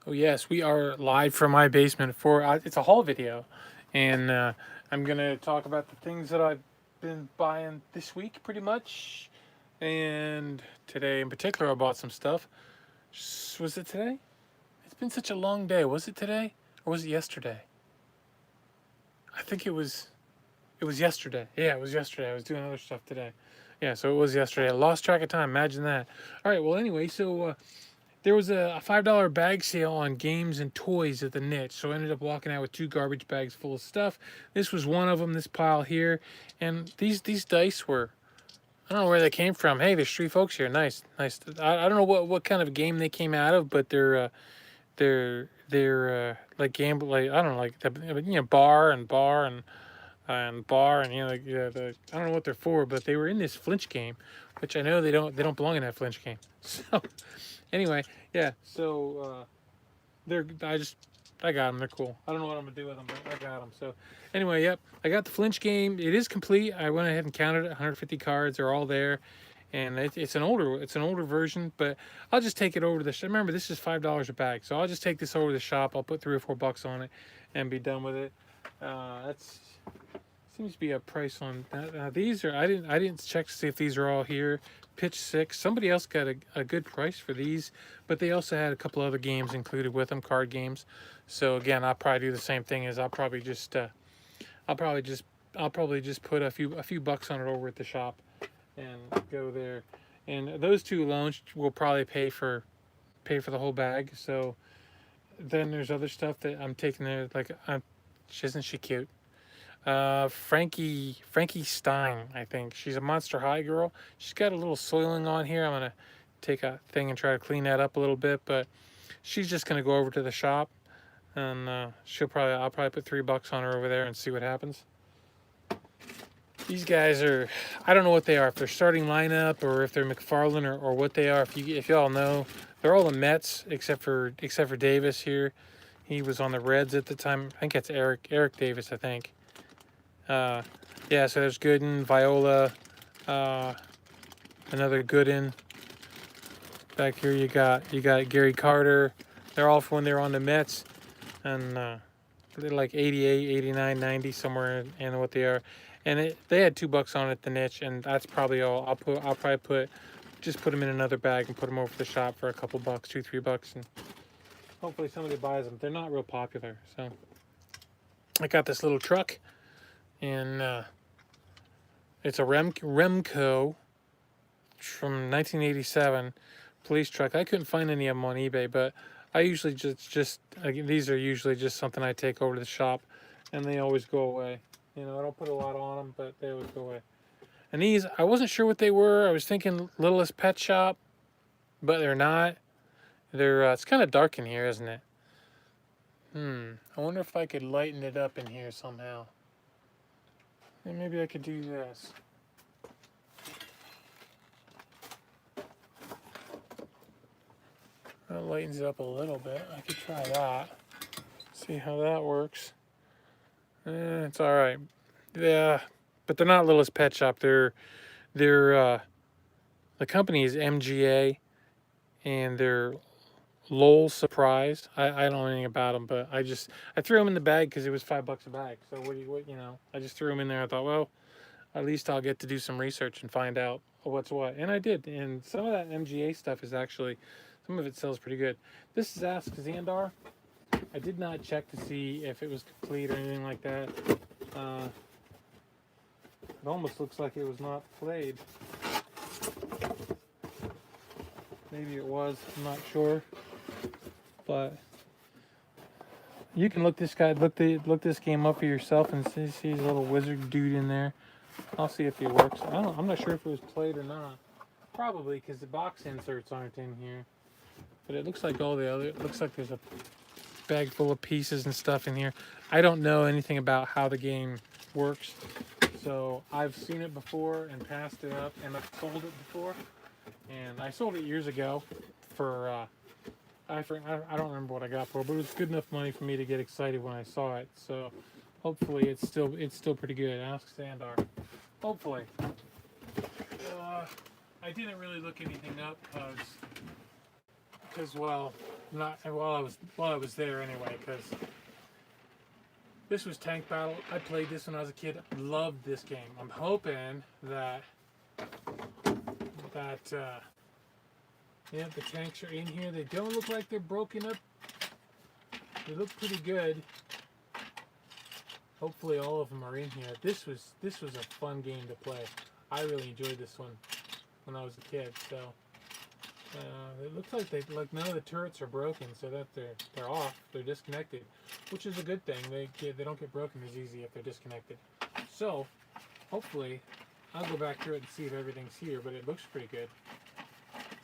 Oh yes, we are live from my basement for it's a haul video, and I'm gonna talk about the things that I've been buying this week, pretty much. And today, in particular, I bought some stuff. Was it today? It's been such a long day. Was it today or was it yesterday? I think it was. It was yesterday. Yeah, it was yesterday. I was doing other stuff today. Yeah, so it was yesterday. I lost track of time. Imagine that. All right. Well, anyway, so there was a $5 bag sale on games and toys at the niche, so I ended up walking out with two garbage bags full of stuff. This was one of them, this pile here, and these dice were, I don't know where they came from. Hey, there's three folks here. Nice, nice. I don't know what kind of game they came out of, but they're like gamble, like I don't know, like bar and bar and like, I don't know what they're for, but they were in this flinch game, which I know they don't belong in that flinch game. So anyway, yeah. So they're I got them. They're cool. I don't know what I'm gonna do with them, but I got them. So anyway, yep. I got the flinch game. It is complete. I went ahead and counted it. 150 cards. They're all there, and it's an older version. But I'll just take it over to the shop. Remember, this is $5 a bag, so I'll just take this over to the shop. I'll put $3 or $4 on it, and be done with it. That's seems to be a price on that. These are I didn't check to see if these are all here. Pitch six. Somebody else got a good price for these, but they also had a couple other games included with them, card games. So again, I'll probably do the same thing as I'll probably just I'll probably just put a few bucks on it over at the shop and go there. And those two alone will probably pay for the whole bag. So then there's other stuff that I'm taking there. Like, isn't she cute? Frankie Stein, I think. She's a Monster High girl. She's got a little soiling on here. I'm gonna take a thing and try to clean that up a little bit, but she's just gonna go over to the shop, and I'll probably put $3 on her over there and see what happens. These guys are, I don't know what they are, if they're starting lineup or if they're McFarland or what they are. If y'all know, they're all the Mets except for Davis here. He was on the Reds at the time. I think that's Eric Davis, I think. Uh, yeah, so there's Gooden, Viola, uh, another Gooden. Back here you got Gary Carter. They're all from when they were on the Mets, and they're like 88, 89, 90 somewhere in what they are. And they had $2 on it at the niche, and that's probably all. I'll probably put them in another bag and put them over to the shop for a couple bucks, $2, $3, and hopefully somebody buys them. They're not real popular, so I got this little truck, and it's a Remco from 1987 police truck. I couldn't find any of them on eBay, but I usually just these are usually just something I take over to the shop, and they always go away. I don't put a lot on them, but they always go away. And these, I wasn't sure what they were. I was thinking Littlest Pet Shop, but they're not. They're it's kind of dark in here, isn't it? I wonder if I could lighten it up in here somehow. And maybe I could do this. That lightens it up a little bit. I could try that. See how that works. It's all right. Yeah, but they're not Littlest Pet Shop. They're the company is MGA, and they're Lowell Surprise. I don't know anything about them, but I threw them in the bag because it was $5 a bag. So I just threw them in there. I thought, well, at least I'll get to do some research and find out what's what, and I did. And some of that MGA stuff is actually, some of it sells pretty good. This is Ask Xandar. I did not check to see if it was complete or anything like that. It almost looks like it was not played. Maybe it was. I'm not sure. But you can look this game up for yourself and see his little wizard dude in there. I'll see if it works. I'm not sure if it was played or not. Probably because the box inserts aren't in here. But it looks like it looks like there's a bag full of pieces and stuff in here. I don't know anything about how the game works. So I've seen it before and passed it up, and I've sold it before. And I sold it years ago for I don't remember what I got for it, but it was good enough money for me to get excited when I saw it. So hopefully it's still pretty good. Ask Sandar. Hopefully. I didn't really look anything up because well, not while I was there anyway, because this was Tank Battle. I played this when I was a kid. Loved this game. I'm hoping that yeah, the tanks are in here. They don't look like they're broken up. They look pretty good. Hopefully all of them are in here. This was a fun game to play. I really enjoyed this one when I was a kid. So it looks like none of the turrets are broken, so that they're off. They're disconnected, which is a good thing. They don't get broken as easy if they're disconnected. So hopefully I'll go back through it and see if everything's here. But it looks pretty good.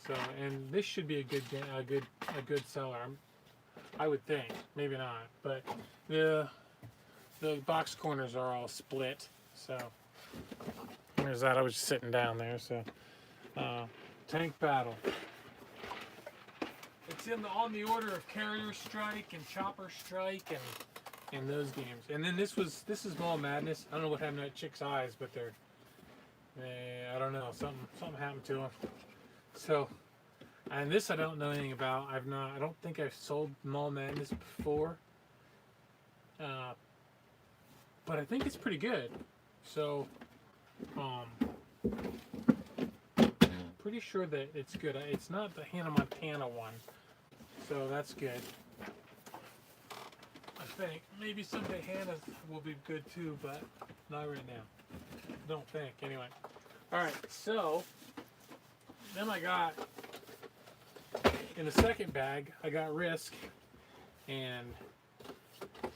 So, and this should be a good seller. I would think, maybe not, but the box corners are all split. So there's that. I was just sitting down there. So Tank Battle. It's on the order of Carrier Strike and Chopper Strike and those games. And then this is Mall Madness. I don't know what happened to that chick's eyes, but I don't know, something happened to them. So, and this I don't know anything about. I don't think I've sold Mall Madness before. But I think it's pretty good. So, pretty sure that it's good. It's not the Hannah Montana one, so that's good. I think maybe someday Hannah's will be good too, but not right now. Don't think anyway. All right, so then I got in the second bag. I got Risk, and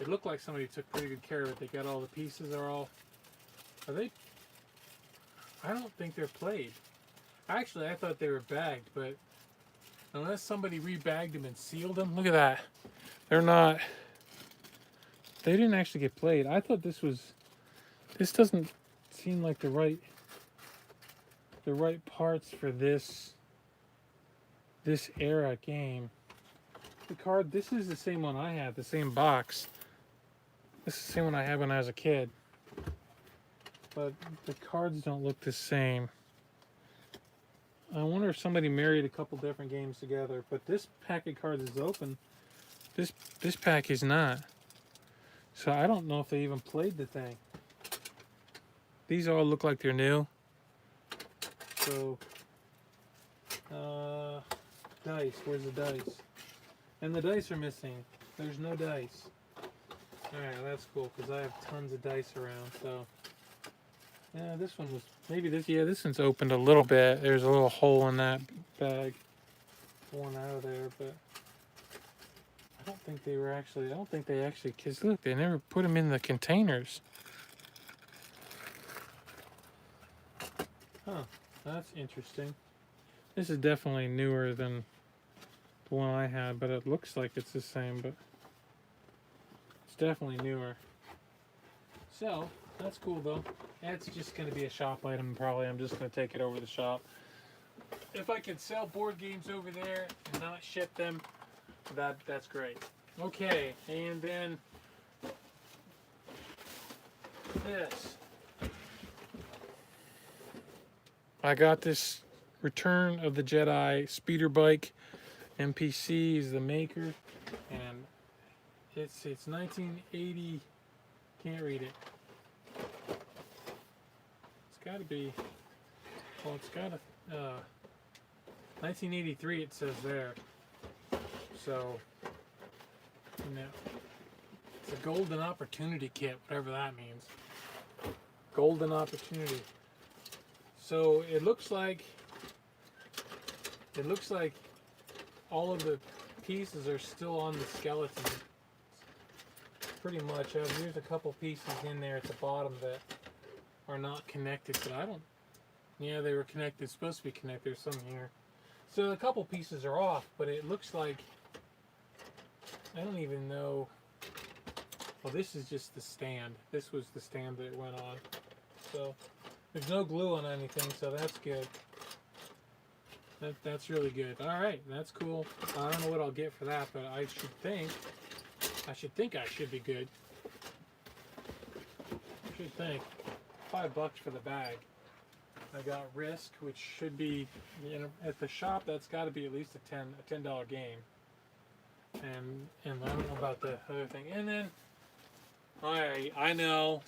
it looked like somebody took pretty good care of it. They got all the pieces. Are they? I don't think they're played. Actually, I thought they were bagged, but unless somebody rebagged them and sealed them, look at that. They're not. They didn't actually get played. I thought this was. This doesn't seem like the right parts for this era game. The card. This is the same one I had. The same box. This is the same one I had when I was a kid. But the cards don't look the same. I wonder if somebody married a couple different games together. But this pack of cards is open. This pack is not. So I don't know if they even played the thing. These all look like they're new. So, dice. Where's the dice? And the dice are missing. There's no dice. Alright, that's cool because I have tons of dice around. So, yeah, this one was maybe this. Yeah, this one's opened a little bit. There's a little hole in that bag, one out of there, but I don't think they actually. Because look, they never put them in the containers. Huh, that's interesting. This is definitely newer than the one I had, but it looks like it's the same, but it's definitely newer. So, that's cool though. It's just going to be a shop item probably. I'm just going to take it over the shop. If I can sell board games over there and not ship them, that's great. Okay, and then this. I got this Return of the Jedi speeder bike. MPC is the maker, and it's 1980. Can't read it. It's got to be. Well, it's got a 1983. It says there. So, you know, it's a golden opportunity kit, whatever that means. Golden opportunity. So it looks like all of the pieces are still on the skeleton. Pretty much. There's a couple pieces in there at the bottom that are not connected, but I don't. Yeah, they were connected. Supposed to be connected. There's some here. So a couple pieces are off, but it looks like I don't even know. Well, this is just the stand. This was the stand that it went on. So there's no glue on anything, so that's good. That's really good. All right, that's cool. I don't know what I'll get for that, but I should think I should be good. $5 for the bag. I got Risk, which should be, at the shop. That's got to be at least a $10 game. and I don't know about the other thing. And then I know,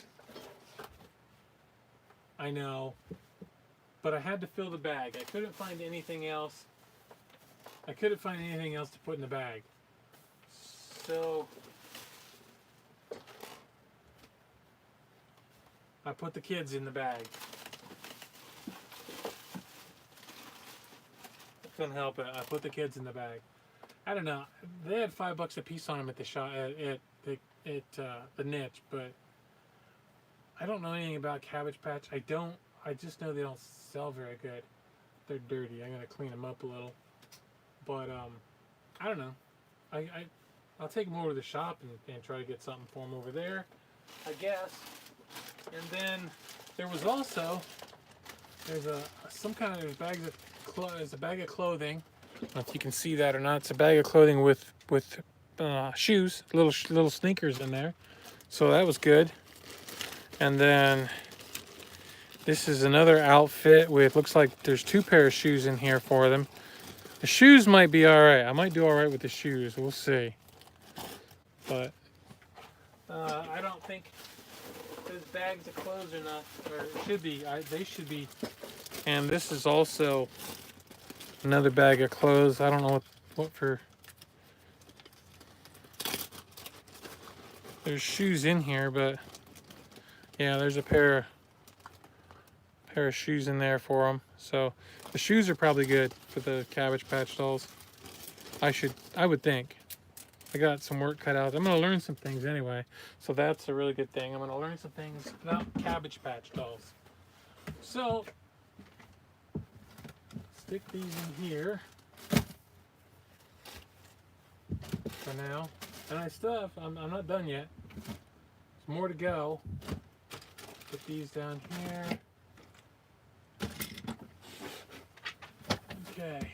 but I had to fill the bag. I couldn't find anything else. I couldn't find anything else to put in the bag. So I put the kids in the bag. Couldn't help it. I put the kids in the bag. I don't know. They had $5 a piece on them at the shop at the niche, but I don't know anything about Cabbage Patch. I just know they don't sell very good. They're dirty. I'm gonna clean them up a little. But I don't know. I'll take them over to the shop and try to get something for them over there, I guess. And then there was also there's a bag of clothing. I don't know if you can see that or not. It's a bag of clothing with shoes, little sneakers in there. So that was good. And then this is another outfit with, looks like there's 2 pair of shoes in here for them. The shoes might be all right. I might do all right with the shoes. We'll see. But I don't think those bags of clothes are enough, or it should be. They should be. And this is also another bag of clothes. I don't know what for. There's shoes in here, but yeah, there's a pair of shoes in there for them. So the shoes are probably good for the Cabbage Patch dolls. I would think. I got some work cut out. I'm going to learn some things anyway. So that's a really good thing. I'm going to learn some things about Cabbage Patch dolls. So stick these in here for now. And I still have, I'm not done yet. There's more to go. Put these down here. Okay.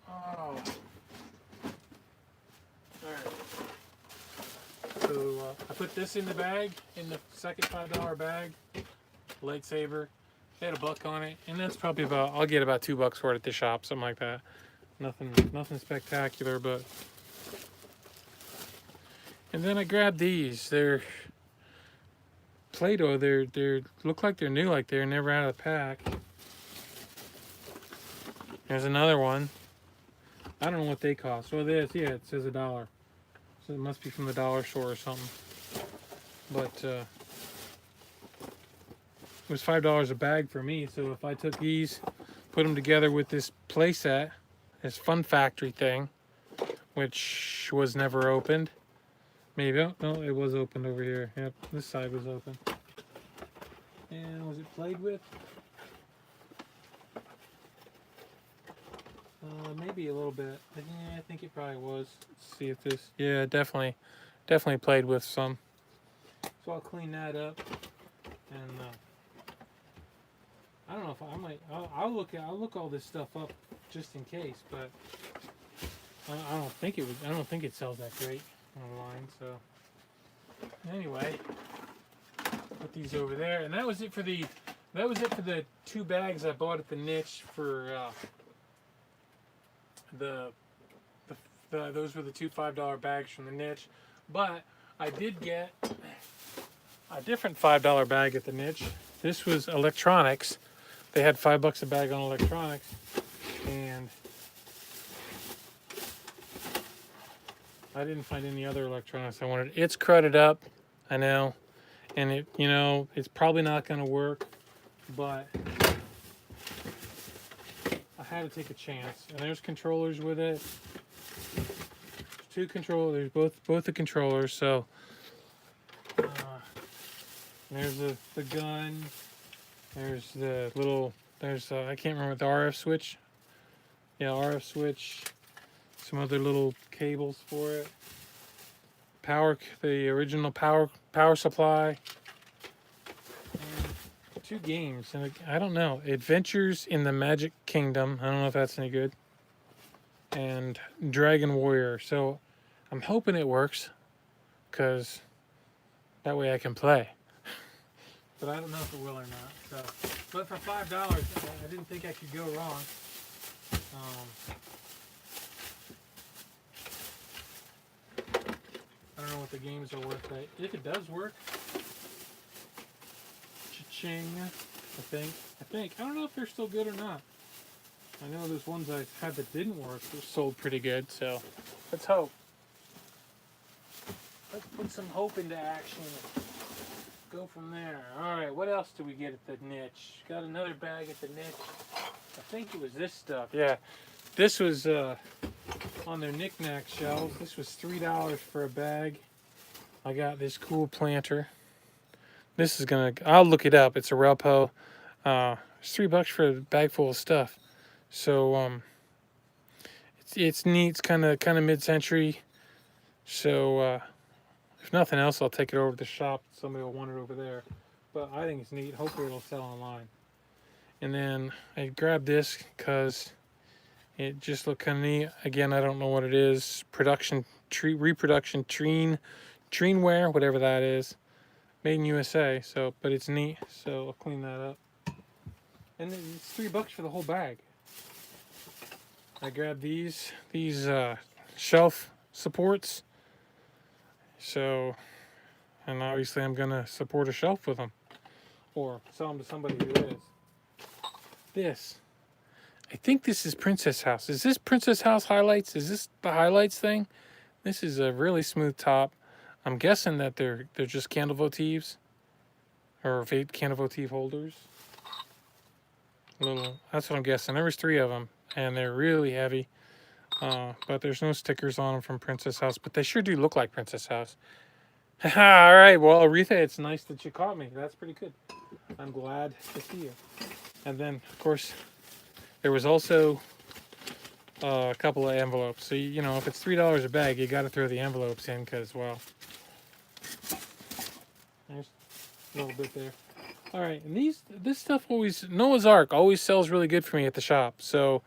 Oh. Alright. So I put this in the bag, in the second $5 bag. Lightsaber. They had $1 on it. And that's probably about, I'll get about $2 for it at the shop, something like that. Nothing spectacular, but. And then I grabbed these. They're Play-Doh. They're look like they're new, like they're never out of the pack. There's another one. I don't know what they cost. Well, this, yeah, it says $1. So it must be from the dollar store or something. But it was $5 a bag for me. So if I took these, put them together with this playset, this Fun Factory thing, which was never opened. Maybe, oh, no, it was opened over here. Yep, this side was open. And was it played with? Maybe a little bit. But yeah, I think it probably was. Let's see if this, yeah, definitely played with some. So I'll clean that up. And I don't know if I might, I'll look all this stuff up just in case, but I don't think it sells that great online. So anyway, put these over there, and that was it for the 2 bags I bought at the niche for those were the 2 $5 bags from the niche. But I did get a different $5 bag at the niche. This was electronics. They had $5 a bag on electronics, and I didn't find any other electronics I wanted. It's crudded up, I know, and it's probably not going to work, but I had to take a chance. And there's controllers with it. There's 2 controllers, both the controllers. So there's the gun. There's the little. I can't remember the RF switch. Yeah, RF switch. Some other little cables for it. The original power supply. And 2 games, and I don't know. Adventures in the Magic Kingdom. I don't know if that's any good. And Dragon Warrior. So I'm hoping it works, because that way I can play. But I don't know if it will or not. So, but for $5, I didn't think I could go wrong. if the games will work right. If it does work, cha-ching, I think. I don't know if they're still good or not. I know those ones I had that didn't work were sold pretty good, so let's hope. Let's put some hope into action. Go from there. Alright, what else do we get at the niche? Got another bag at the niche. I think it was this stuff. Yeah, this was on their knick-knack shelves. This was $3 for a bag. I got this cool planter. This is gonna, I'll look it up. It's a Relpo. It's $3 for a bag full of stuff. So it's neat. It's kind of mid-century. So if nothing else, I'll take it over to the shop. Somebody will want it over there. But I think it's neat. Hopefully it'll sell online. And then I grabbed this because it just looked kind of neat. Again, I don't know what it is. Reproduction treenware, whatever that is. Made in USA. So, but it's neat. So I'll clean that up. And it's $3 for the whole bag. I grabbed these shelf supports. So, and obviously I'm gonna support a shelf with them, or sell them to somebody who is. This, I think this is Princess House. Is this Princess House highlights? Is this the highlights thing? This is a really smooth top. I'm guessing that they're just candle votives, or candle votive holders. That's what I'm guessing. There was 3 of them, and they're really heavy. But there's no stickers on them from Princess House, but they sure do look like Princess House. All right, well, Aretha, it's nice that you caught me. That's pretty good. I'm glad to see you. And then, of course, there was also a couple of envelopes. So, you know, if it's $3 a bag, you got to throw the envelopes in because, well, there's a little bit there. All right, and this stuff always, Noah's Ark always sells really good for me at the shop. So,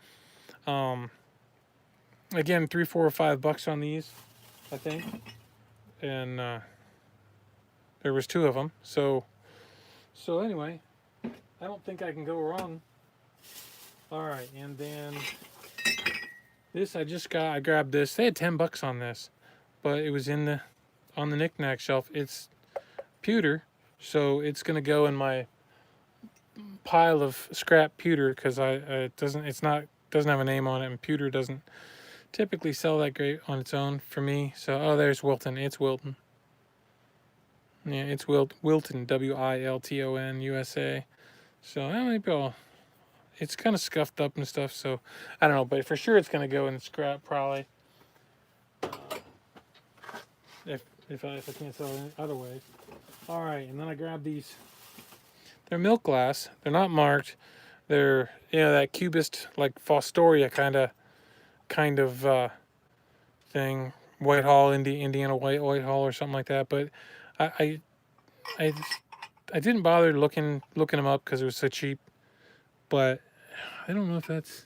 again, $3, $4, or $5 on these, I think. And there was 2 of them. So anyway, I don't think I can go wrong. All right, and then this I grabbed this. They had $10 on this, but it was on the knick-knack shelf. It's pewter, so it's gonna go in my pile of scrap pewter because it doesn't have a name on it, and pewter doesn't typically sell that great on its own for me. So there's Wilton. It's Wilton. Yeah, it's Wilton, Wilton, USA. So maybe it's kind of scuffed up and stuff. So I don't know, but for sure it's gonna go in the scrap probably. If I can't sell it other ways. All right, and then I grabbed these. They're milk glass. They're not marked. They're that cubist like Fostoria kind of thing. Whitehall, Indiana Whitehall or something like that. But I didn't bother looking them up because it was so cheap. But I don't know if that's.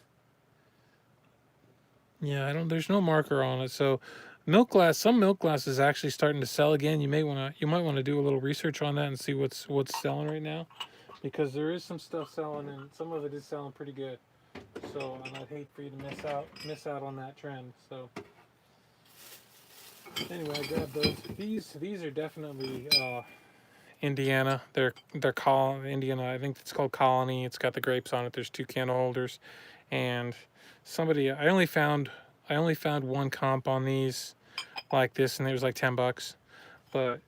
Yeah, there's no marker on it. So milk glass. Some milk glass is actually starting to sell again. You might want to do a little research on that and see what's selling right now, because there is some stuff selling and some of it is selling pretty good. So, and I'd hate for you to miss out on that trend. So anyway, I grabbed those. These are definitely Indiana. They're Indiana. I think it's called Colony. It's got the grapes on it. There's 2 candle holders, and I only found 1 comp on these like this, and it was like $10, but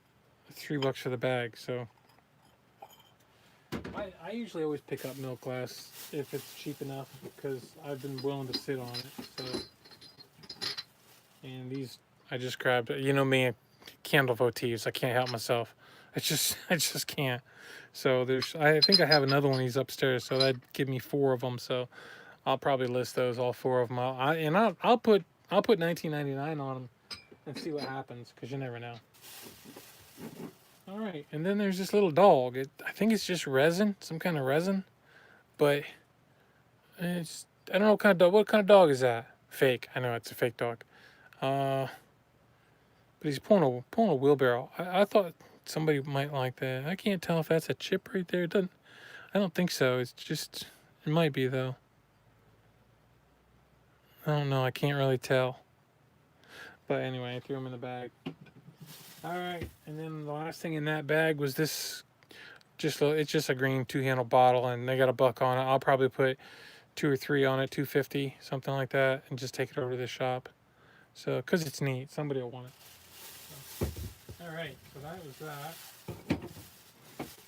$3 for the bag. So I usually always pick up milk glass if it's cheap enough because I've been willing to sit on it. So, and these I just grabbed. You know me, candle votives. I can't help myself. I just can't. So I think I have another one of these upstairs. So that'd give me 4 of them. So I'll probably list those, all 4 of them. I'll put $19.99 on them and see what happens, because you never know. All right, and then there's this little dog. I think it's just resin, some kind of resin, but I don't know what kind of dog. What kind of dog is that? Fake. I know it's a fake dog. But he's pulling a wheelbarrow. I thought somebody might like that. I can't tell if that's a chip right there. I don't think so. It might be though. I don't know. I can't really tell. But anyway, I threw him in the bag. All right, and then the last thing in that bag was this. It's just a green 2-handle bottle, and they got $1 on it. I'll probably put 2 or 3 on it, 250, something like that, and just take it over to the shop. So, cause it's neat, somebody will want it. So, all right, so that was that.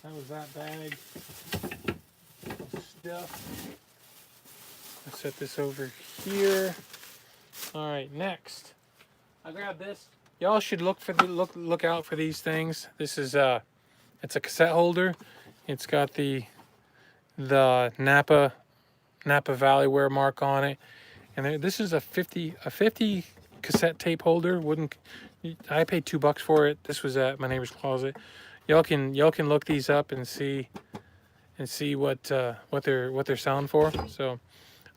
That was that bag of stuff. I'll set this over here. All right, next, I grabbed this. Y'all should look out for these things. This is it's a cassette holder. It's got the Napa Valley Wear mark on it, and this is a 50 cassette tape holder. I paid $2 for it. This was at my neighbor's closet. Y'all can look these up and see what they're selling for. So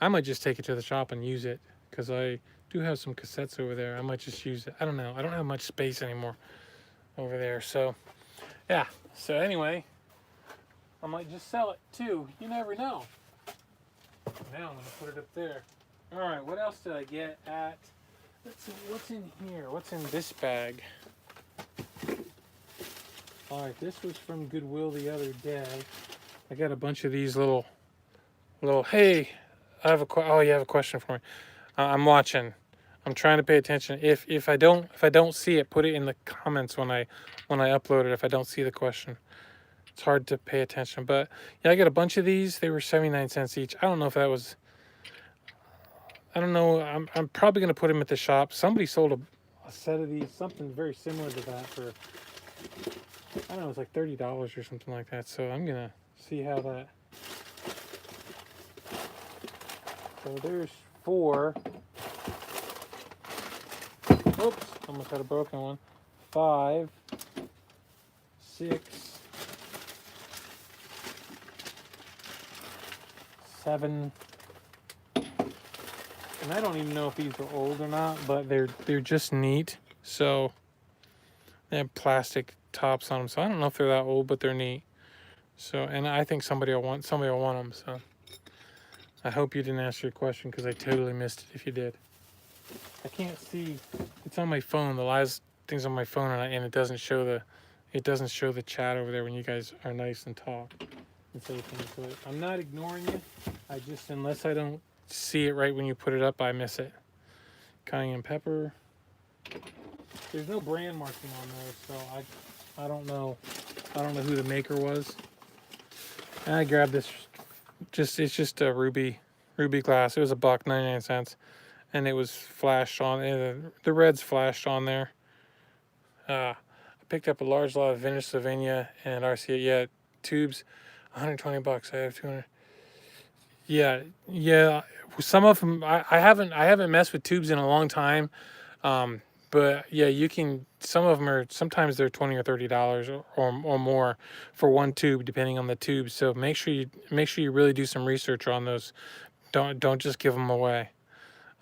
I might just take it to the shop and use it because I do have some cassettes over there. I might just use it. I don't know. I don't have much space anymore over there. So yeah. So anyway, I might just sell it too. You never know. Now I'm gonna put it up there. All right. What else did I get at? Let's see. What's in here? What's in this bag? All right. This was from Goodwill the other day. I got a bunch of these little. Hey, I have oh, you have a question for me? I'm watching. I'm trying to pay attention. If I don't see it, put it in the comments when I upload it. If I don't see the question, it's hard to pay attention. But yeah, I got a bunch of these. They were 79 cents each. I don't know if that was. I don't know. I'm probably gonna put them at the shop. Somebody sold a set of these, something very similar to that for. I don't know. It was like $30 or something like that. So I'm gonna see how that. So there's 4. Oops, almost had a broken one. 5, 6, 7, and I don't even know if these are old or not, but they're just neat. So they have plastic tops on them. So I don't know if they're that old, but they're neat. So, and I think somebody will want them. So I hope you didn't ask your question because I totally missed it if you did. I can't see. It's on my phone. The last thing's on my phone, and it doesn't show the chat over there when you guys are nice and talk and say things. So I'm not ignoring you. I just, unless I don't see it right when you put it up, I miss it. Cayenne pepper. There's no brand marking on there, so I don't know. I don't know who the maker was. And I grabbed this. It's just a ruby glass. It was $1, 99 cents. And it was flashed on. The red's flashed on there. I picked up a large lot of vintage Slovenia and RCA. Yeah, tubes, $120. I have 200. Yeah. Some of them I haven't messed with tubes in a long time. But yeah, you can. Some of them are sometimes they're $20 or $30 or more for one tube, depending on the tube. So make sure you really do some research on those. Don't just give them away.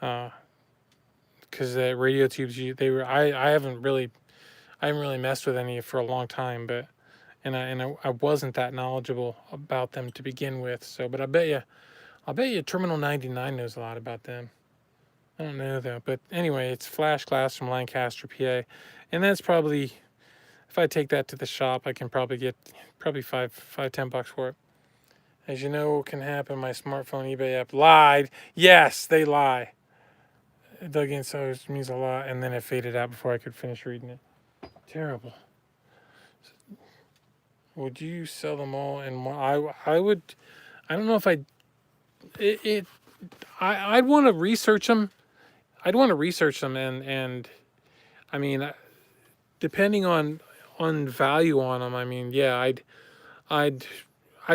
Because the radio tubes, I haven't really messed with any for a long time, but I wasn't that knowledgeable about them to begin with. So, but I'll bet you Terminal 99 knows a lot about them. I don't know though, but anyway, it's flash glass from Lancaster, PA, and that's probably, if I take that to the shop, I can probably get $10 for it. As you know, what can happen? My smartphone eBay app lied. Yes, they lie. Dug in, so it means a lot, and then it faded out before I could finish reading it. Terrible. Would you sell them all in one? I would. I don't know if I'd want to research them. I'd want to research them, and I mean, depending on value on them, I mean, yeah, I'd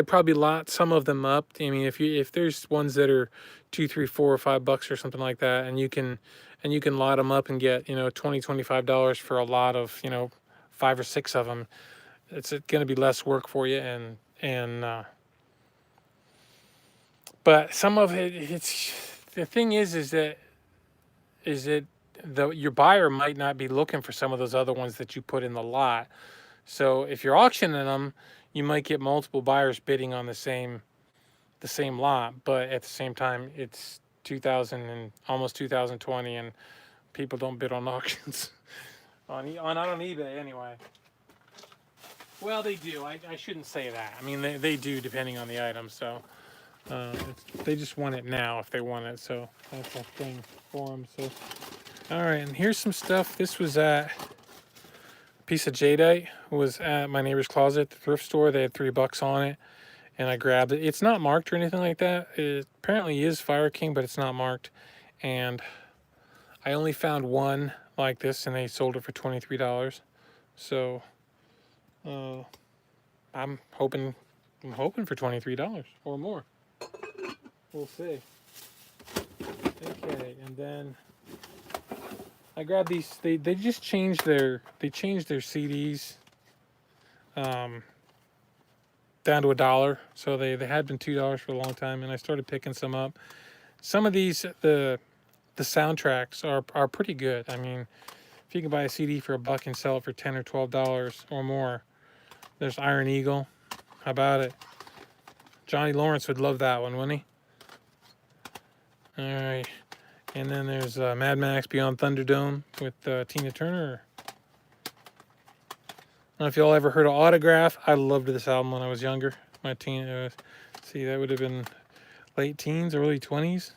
probably lot some of them up. I mean, if there's ones that are $2, $3, $4, or $5 or something like that, and you can lot them up and get $20, $25 for a lot of 5 or 6 of them, it's going to be less work for you, but some of it's the thing is that your buyer might not be looking for some of those other ones that you put in the lot. So if you're auctioning them, you might get multiple buyers bidding on the same lot, but at the same time, it's 2000 and almost 2020, and people don't bid on auctions. not on eBay anyway. Well, they do. I shouldn't say that. I mean, they do depending on the item. So they just want it now if they want it. So that's a thing for them. So all right, and here's some stuff. This was at a piece of jadeite. Was at my neighbor's closet, the thrift store. They had $3 on it, and I grabbed it. It's not marked or anything like that. It apparently is Fire King, but it's not marked. And I only found one like this, and they sold it for $23. So I'm hoping for $23 or more. We'll see. Okay, and then I grabbed these. They just changed their CDs down to $1. So they had been $2 for a long time, and I started picking some up. Some of these the soundtracks are pretty good. I mean, if you can buy a CD for $1 and sell it for $10 or $12 or more, there's Iron Eagle. How about it? Johnny Lawrence would love that one, wouldn't he? All right. And then there's Mad Max Beyond Thunderdome with Tina Turner. I don't know if y'all ever heard of Autograph. I loved this album when I was younger. My teen, see, that would have been late teens, early 20s,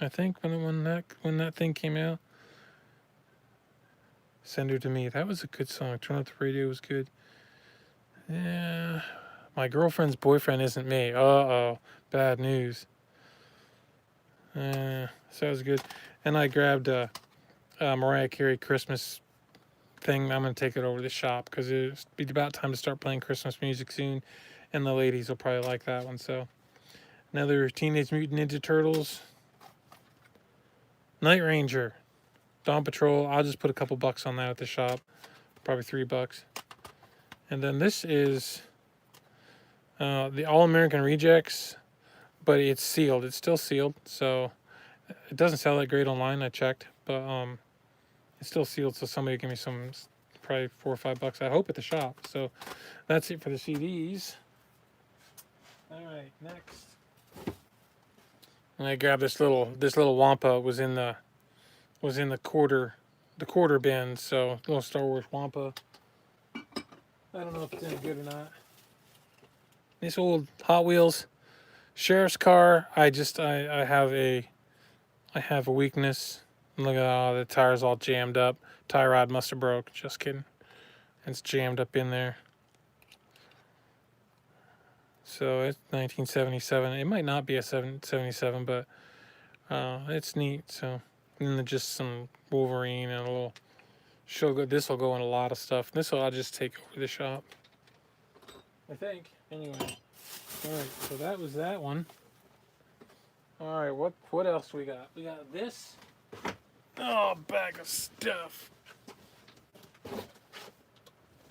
I think, when that thing came out. Send Her to Me. That was a good song. Turn Up the Radio was good. Yeah. My Girlfriend's Boyfriend Isn't Me. Uh-oh. Bad news. So that was good. And I grabbed Mariah Carey Christmas thing. I'm going to take it over to the shop because it'll be about time to start playing Christmas music soon. And the ladies will probably like that one. So another Teenage Mutant Ninja Turtles. Night Ranger. Dawn Patrol. I'll just put a couple bucks on that at the shop. Probably $3. And then this is the All-American Rejects, but it's sealed. It's still sealed, so it doesn't sell that great online. I checked, but it's still sealed, so somebody give me some, probably $4 or $5, I hope, at the shop. So that's it for the CDs. All right, next. And I grabbed this little Wampa. Was in the quarter bin. So little Star Wars Wampa. I don't know if it's any good or not. This old Hot Wheels sheriff's car. I have a weakness. Look at the tires all jammed up. Tie rod must have broke. Just kidding. It's jammed up in there. So it's 1977. It might not be a 77, but it's neat. So, and then just some Wolverine and a little. This will go in a lot of stuff. This will I'll just take over to the shop, I think. Anyway, all right. So that was that one. All right. What else we got? We got this. Oh, bag of stuff.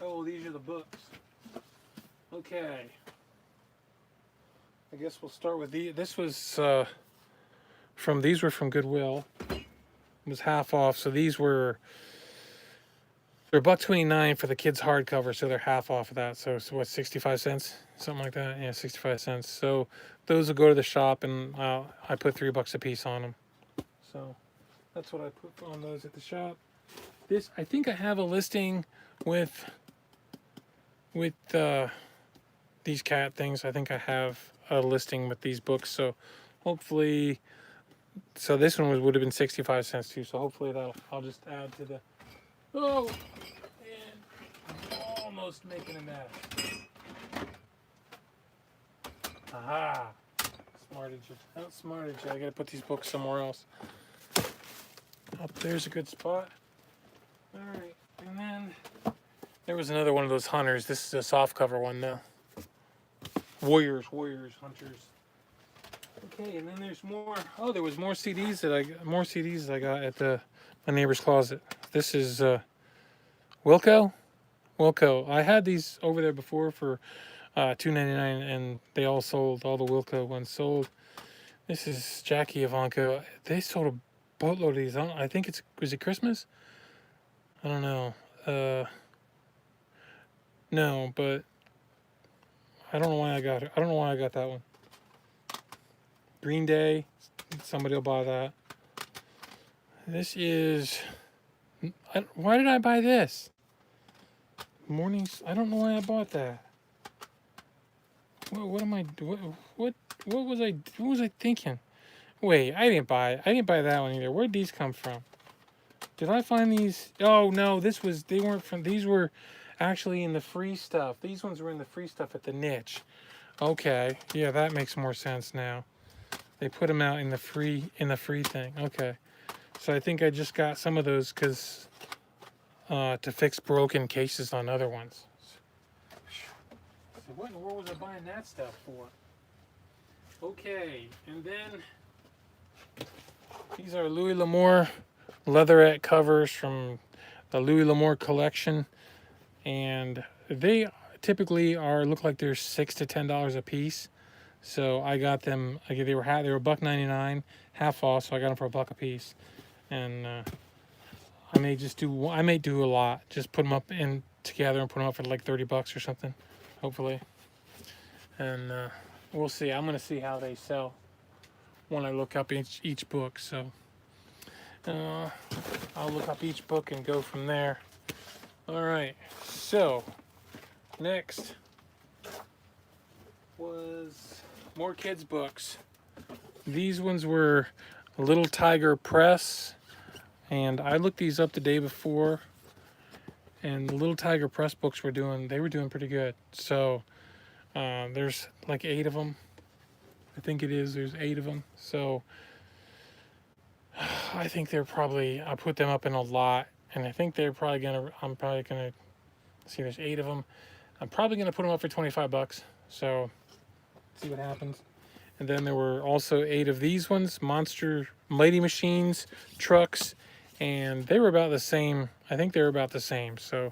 Oh, these are the books. Okay. I guess we'll start with this was these were from Goodwill. It was half off, so they're $1.29 for the kids hardcover, so they're half off of that. So what, 65 cents, something like that? Yeah, 65 cents. So those will go to the shop, and I put $3 a piece on them. So that's what I put on those at the shop. This, I think I have a listing with these cat things. I think I have a listing with these books. So hopefully, so this one would have been 65 cents too. So hopefully I'll just add to the. Oh, and almost making a mess. Aha! Outsmarted you. I gotta put these books somewhere else. Up there's a good spot. Alright, and then there was another one of those hunters. This is a soft cover one though. Warriors, hunters. Okay, and then there's more. Oh, there was more CDs that I got at my neighbor's closet. This is Wilco. I had these over there before for $2.99, and they all sold. All the Wilco ones sold. This is Jackie Ivanko. They sold a boatload of these. I think was it Christmas? I don't know. No, but I don't know why I got it. I don't know why I got that one. Green Day. Somebody will buy that. This is Why did I buy this? Mornings. I don't know why I bought that. What am I? What was I? What was I thinking? Wait, I didn't buy it. I didn't buy that one either. Where'd these come from? Did I find these? Oh no, this was. They weren't from. These were actually in the free stuff. These ones were in the free stuff at the niche. Okay, yeah, that makes more sense now. They put them out in the free thing. Okay, so I think I just got some of those because to fix broken cases on other ones. So what in the world was I buying that stuff for? Okay, and then these are Louis L'Amour leatherette covers from the Louis L'Amour collection, and they typically look like they're $6 to $10 a piece. So I got them. They were $1.99, half off. So I got them for $1 a piece, and I may do a lot. Just put them up in together and put them up for like $30 or something, hopefully. And we'll see. I'm gonna see how they sell when I look up each book. So I'll look up each book and go from there. All right. So next was more kids books. These ones were Little Tiger Press, and I looked these up the day before, and the Little Tiger Press books were doing pretty good. So there's like 8 of them. I think it is. There's 8 of them. So I think I put them up in a lot, and I think I'm probably gonna see. There's 8 of them. I'm probably gonna put them up for $25. So see what happens. And then there were also 8 of these ones, Monster Mighty Machines, trucks, and they were about the same. I think they were about the same. So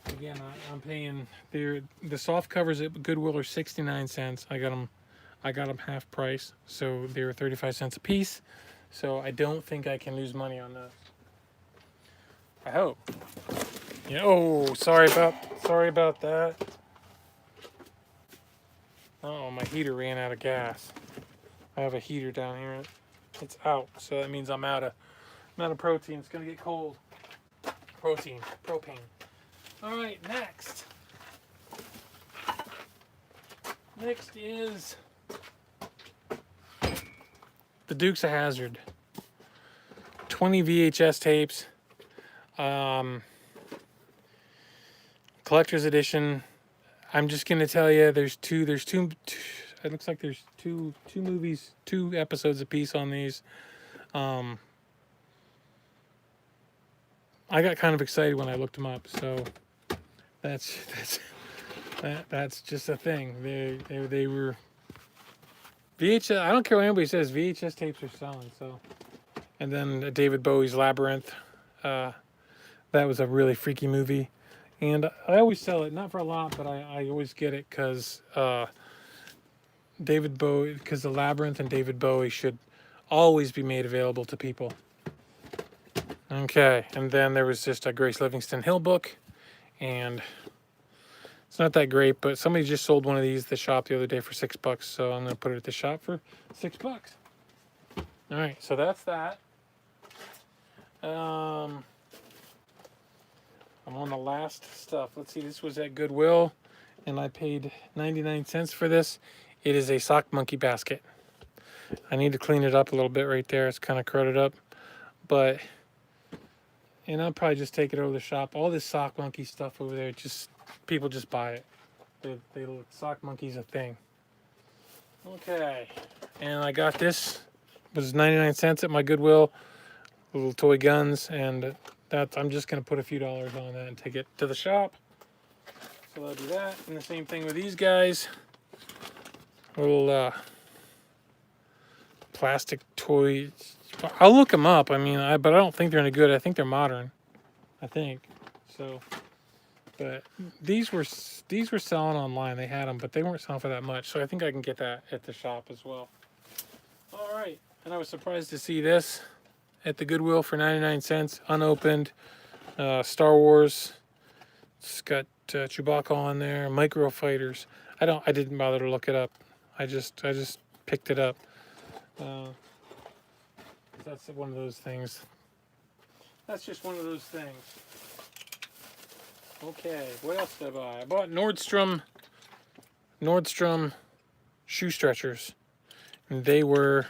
again, I'm paying the soft covers at Goodwill are 69 cents. I got them half price, so they were 35 cents a piece. So I don't think I can lose money on those. I hope. Yeah. Oh, sorry about that. Oh, my heater ran out of gas. I have a heater down here. It's out, so that means I'm out of protein. It's gonna get cold. Propane. All right, next. Next is the Dukes of Hazzard. 20 VHS tapes. Collector's edition. I'm just gonna tell you, there's two. It looks like there's two movies, 2 episodes a piece on these. I got kind of excited when I looked them up, so that's just a thing. They were VHS. I don't care what anybody says. VHS tapes are selling. So, and then David Bowie's Labyrinth. That was a really freaky movie. And I always sell it, not for a lot, but I always get it because the Labyrinth and David Bowie should always be made available to people. Okay, and then there was just a Grace Livingston Hill book, and it's not that great, but somebody just sold one of these at the shop the other day for $6, so I'm going to put it at the shop for $6. All right, so that's that. I'm on the last stuff. Let's see, this was at Goodwill, and I paid 99 cents for this. It is a sock monkey basket. I need to clean it up a little bit right there. It's kind of crowded up, and I'll probably just take it over to the shop. All this sock monkey stuff over there, people just buy it. Sock monkey's a thing. Okay, and I got this. It was 99 cents at my Goodwill. Little toy guns, and I'm just going to put a few dollars on that and take it to the shop. So I'll do that. And the same thing with these guys. Little plastic toys. I'll look them up. I mean, but I don't think they're any good. I think they're modern. I think. So, but these were selling online. They had them, but they weren't selling for that much. So I think I can get that at the shop as well. All right. And I was surprised to see this at the Goodwill for 99 cents, unopened. Star Wars. It's got Chewbacca on there. Micro Fighters. I didn't bother to look it up. I just picked it up. That's one of those things. that's just one of those things. Okay, what else did I buy? I bought Nordstrom shoe stretchers. And they were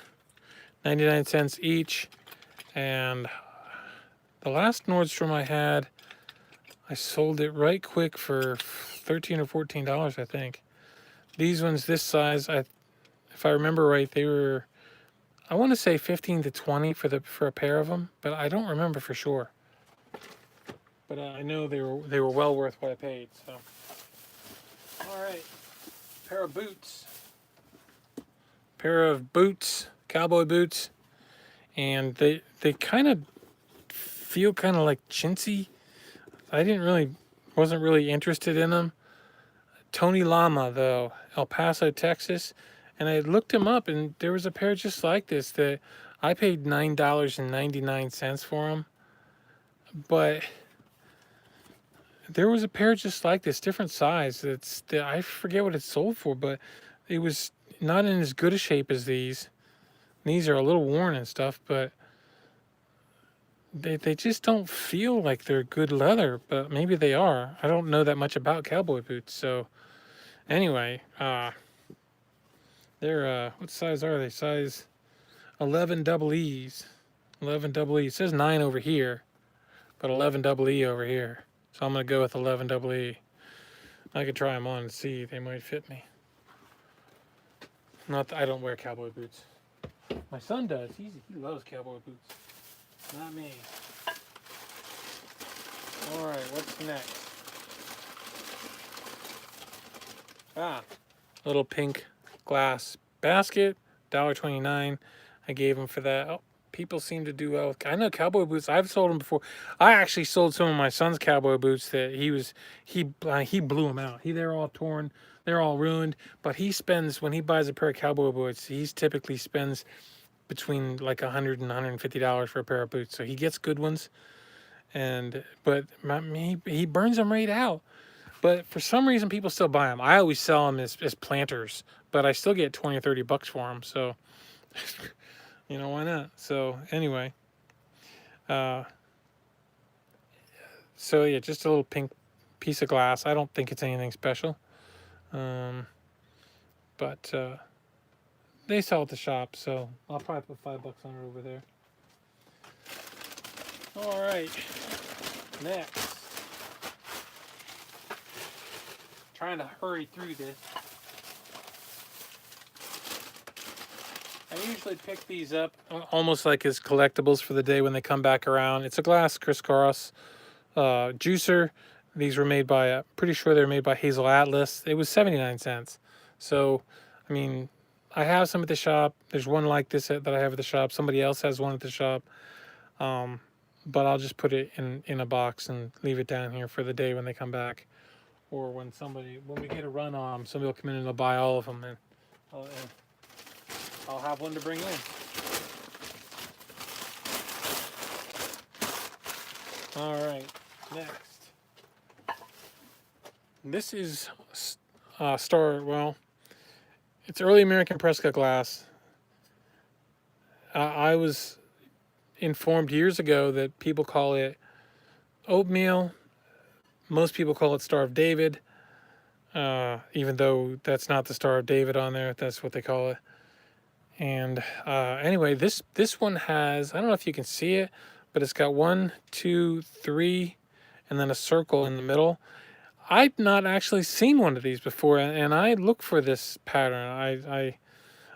99 cents each. And the last Nordstrom I had, I sold it right quick for $13 or $14, I think. These ones this size, if I remember right, they were, I want to say 15 to 20 for a pair of them, but I don't remember for sure. But I know they were well worth what I paid. So, all right, pair of boots, cowboy boots, and they kind of feel kind of like chintzy. Wasn't really interested in them. Tony Lama though, El Paso, Texas, and I looked him up, and there was a pair just like this that I paid $9.99 for them, but there was a pair just like this, different size. That I forget what it sold for, but it was not in as good a shape as these. These are a little worn and stuff, but they just don't feel like they're good leather, but maybe they are. I don't know that much about cowboy boots, so anyway, they're what size are they? Size 11 double E's. 11 double E. It says 9 over here, but 11 double E over here. So I'm gonna go with 11 double E. I could try them on and see. They might fit me. Not that I don't wear cowboy boots. My son does. He loves cowboy boots. Not me. All right, what's next? Little pink glass basket, $1.29. I gave him for that. Oh, people seem to do well. I know cowboy boots. I've sold them before. I actually sold some of my son's cowboy boots that he blew them out. They're all torn. They're all ruined. But when he buys a pair of cowboy boots, he typically spends between like $100 and $150 for a pair of boots. So he gets good ones. But he burns them right out. But for some reason, people still buy them. I always sell them as planters, but I still get 20 or 30 bucks for them. So, why not? So anyway, so yeah, just a little pink piece of glass. I don't think it's anything special, but they sell at the shop, so I'll probably put $5 on it over there. All right, next. Trying to hurry through this. I usually pick these up almost like as collectibles for the day when they come back around. It's a glass crisscross juicer. These were made by, pretty sure they were made by Hazel Atlas. It was 79 cents. So, I mean, I have some at the shop. There's one like this that I have at the shop. Somebody else has one at the shop. But I'll just put it in a box and leave it down here for the day when they come back. Or when we get a run on them, somebody will come in and they'll buy all of them, and I'll have one to bring in. All right, next. This is it's early American Prescott glass. I was informed years ago that people call it oatmeal. Most people call it Star of David, even though that's not the Star of David on there. That's what they call it. And anyway, this one has, I don't know if you can see it, but it's got 1, 2, 3, and then a circle in the middle. I've not actually seen one of these before, and I look for this pattern.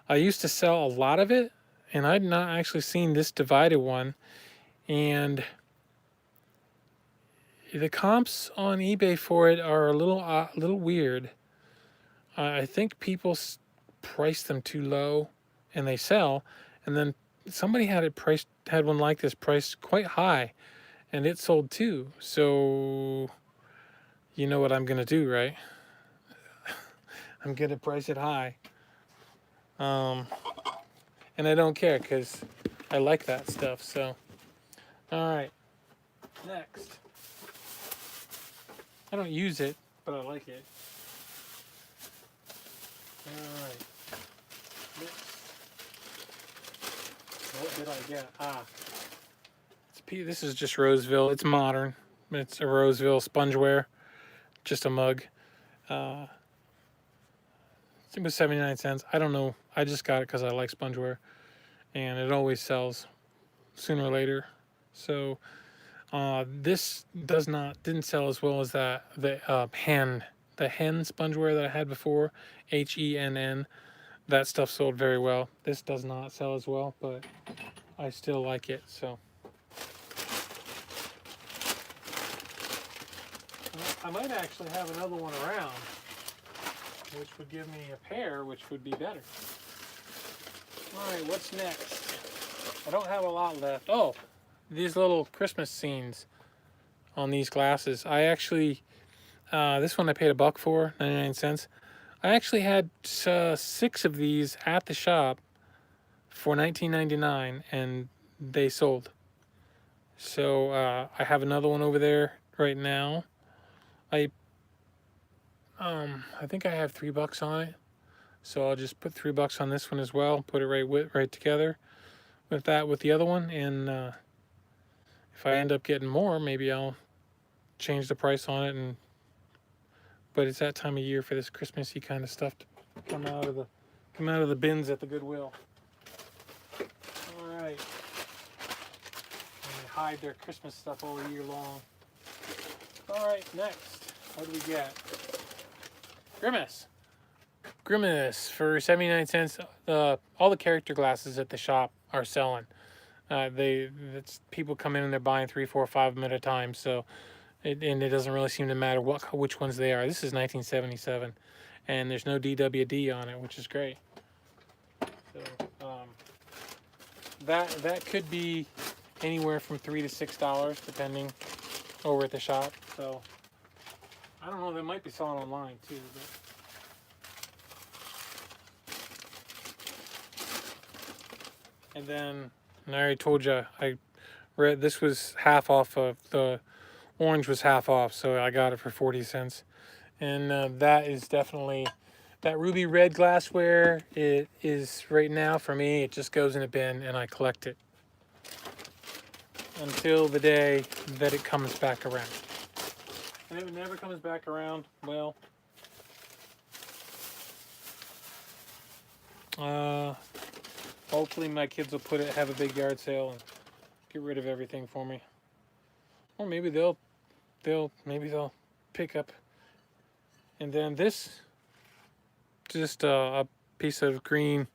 I used to sell a lot of it, and I'd not actually seen this divided one. And the comps on eBay for it are a little weird. I think people price them too low, and they sell. And then somebody had one like this priced quite high, and it sold too. So you know what I'm gonna do, right? I'm gonna price it high. And I don't care because I like that stuff. So, all right, next. I don't use it, but I like it. All right. Next. What did I get? It's this is just Roseville. It's modern. It's a Roseville spongeware, just a mug. Uh, it was 79 cents. I don't know. I just got it because I like spongeware, and it always sells sooner or later. So this didn't sell as well as the hen spongeware that I had before, HENN. That stuff sold very well. This does not sell as well, but I still like it. So I might actually have another one around, which would give me a pair, which would be better. All right, what's next? I don't have a lot left. Oh, these little Christmas scenes on these glasses. I actually, this one I paid $1 for, 99 cents. I actually had 6 of these at the shop for $19.99, and they sold. So I have another one over there right now. I think I have $3 on it, so I'll just put $3 on this one as well. Put it right together with the other one, and if I end up getting more, maybe I'll change the price on it. But it's that time of year for this Christmassy kind of stuff to come out of the bins at the Goodwill. All right, and they hide their Christmas stuff all year long. All right, next, what do we get? Grimace for 79 cents. All the character glasses at the shop are selling. People come in and they're buying 3, 4, 5 of them at a time. So, and it doesn't really seem to matter which ones they are. This is 1977, and there's no DWD on it, which is great. So that could be anywhere from $3 to $6, depending, over at the shop. So I don't know. They might be selling online too. And then, I already told you, I read this was half off of the orange was half off, so I got it for 40 cents. And that is definitely that ruby red glassware. It is right now for me. It just goes in a bin and I collect it until the day that it comes back around. And if it never comes back around, well, hopefully my kids will have a big yard sale and get rid of everything for me. Or maybe they'll pick up. And then this, just a piece of green.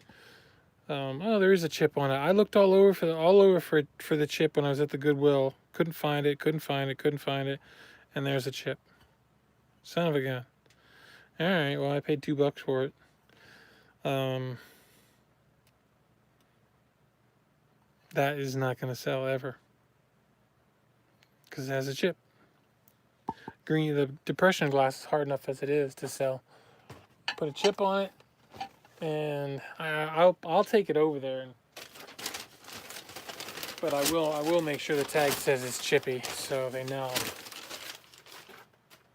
Oh, there is a chip on it. I looked all over for the chip when I was at the Goodwill. Couldn't find it. And there's a chip. Son of a gun. All right. Well, I paid $2 for it. That is not going to sell ever because it has a chip. The depression glass is hard enough as it is to sell. Put a chip on it, and I'll take it over there. But I will make sure the tag says it's chippy, so they know.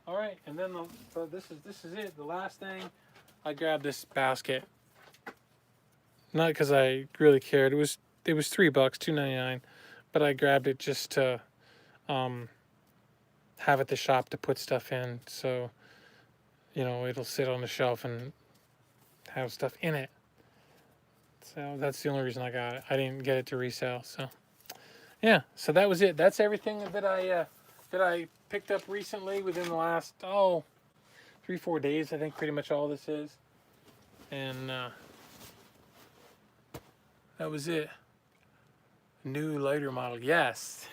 All right, and then this is it. The last thing, I grabbed this basket. Not because I really cared. It was $3, $2.99, but I grabbed it just to have at the shop to put stuff in, so it'll sit on the shelf and have stuff in it. So that's the only reason I got it. I didn't get it to resell. So yeah, so that was it. That's everything that I picked up recently within the last 3-4 days. I think pretty much all this is, and that was it. New lighter model, yes.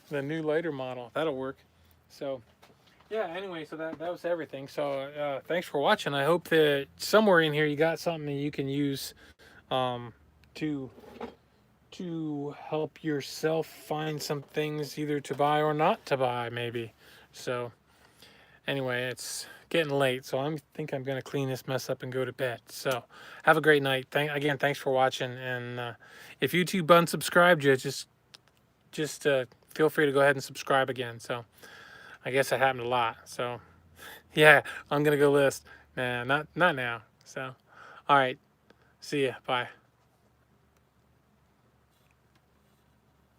The new lighter model, that'll work. So yeah, anyway, so that was everything. So thanks for watching. I hope that somewhere in here you got something that you can use to help yourself find some things either to buy or not to buy, maybe. So anyway, it's getting late, so I think I'm gonna clean this mess up and go to bed. So have a great night. Again, thanks for watching. And if YouTube unsubscribed you, just feel free to go ahead and subscribe again. So I guess that happened a lot. So yeah, I'm gonna go list. Nah, not now. So all right, see ya. Bye.